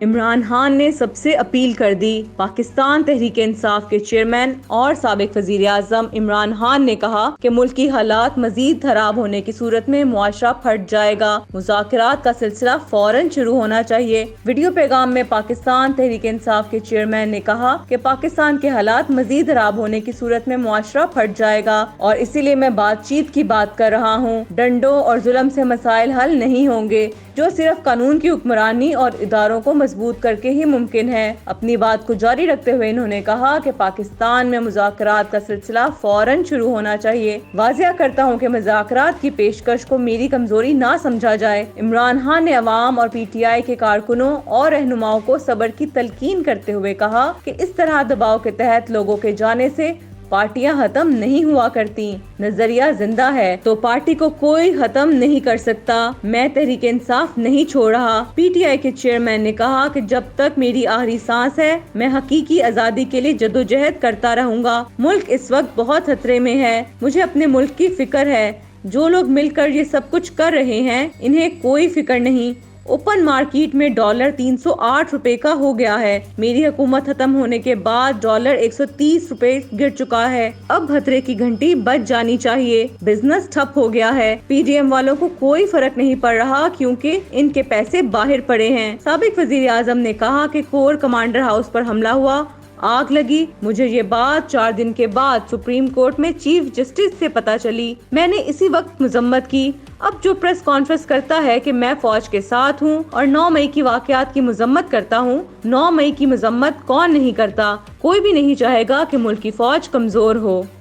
عمران خان نے سب سے اپیل کر دی۔ پاکستان تحریک انصاف کے چیئرمین اور سابق وزیر اعظم عمران خان نے کہا کہ ملکی حالات مزید خراب ہونے کی صورت میں معاشرہ پھٹ جائے گا، مذاکرات کا سلسلہ فوراً شروع ہونا چاہیے۔ ویڈیو پیغام میں پاکستان تحریک انصاف کے چیئرمین نے کہا کہ پاکستان کے حالات مزید خراب ہونے کی صورت میں معاشرہ پھٹ جائے گا اور اسی لیے میں بات چیت کی بات کر رہا ہوں۔ ڈنڈوں اور ظلم سے مسائل حل نہیں ہوں گے، جو صرف قانون کی حکمرانی اور اداروں کو مضبوط کر کے ہی ممکن ہے۔ اپنی بات کو جاری رکھتے ہوئے انہوں نے کہا کہ پاکستان میں مذاکرات کا سلسلہ فوراً شروع ہونا چاہیے۔ واضح کرتا ہوں کہ مذاکرات کی پیشکش کو میری کمزوری نہ سمجھا جائے۔ عمران خان نے عوام اور پی ٹی آئی کے کارکنوں اور رہنماؤں کو صبر کی تلقین کرتے ہوئے کہا کہ اس طرح دباؤ کے تحت لوگوں کے جانے سے پارٹیاں ختم نہیں ہوا کرتی۔ نظریہ زندہ ہے تو پارٹی کو کوئی ختم نہیں کر سکتا۔ میں تحریک انصاف نہیں چھوڑ رہا۔ پی ٹی آئی کے چیئرمین نے کہا کہ جب تک میری آخری سانس ہے میں حقیقی آزادی کے لیے جدوجہد کرتا رہوں گا۔ ملک اس وقت بہت خطرے میں ہے، مجھے اپنے ملک کی فکر ہے۔ جو لوگ مل کر یہ سب کچھ کر رہے ہیں انہیں کوئی فکر نہیں۔ اوپن مارکیٹ میں ڈالر 308 روپے کا ہو گیا ہے۔ میری حکومت ختم ہونے کے بعد ڈالر 130 روپے گر چکا ہے۔ اب خطرے کی گھنٹی بج جانی چاہیے۔ بزنس ٹھپ ہو گیا ہے۔ پی ڈی ایم والوں کو کوئی فرق نہیں پڑ رہا کیونکہ ان کے پیسے باہر پڑے ہیں۔ سابق وزیر اعظم نے کہا کہ کور کمانڈر ہاؤس پر حملہ ہوا، آگ لگی۔ مجھے یہ بات 4 دن کے بعد سپریم کورٹ میں چیف جسٹس سے پتہ چلی۔ میں نے اسی وقت مذمت کی۔ اب جو پریس کانفرنس کرتا ہے کہ میں فوج کے ساتھ ہوں اور 9 مئی کی واقعات کی مذمت کرتا ہوں، 9 مئی کی مذمت کون نہیں کرتا؟ کوئی بھی نہیں چاہے گا کہ ملک کی فوج کمزور ہو۔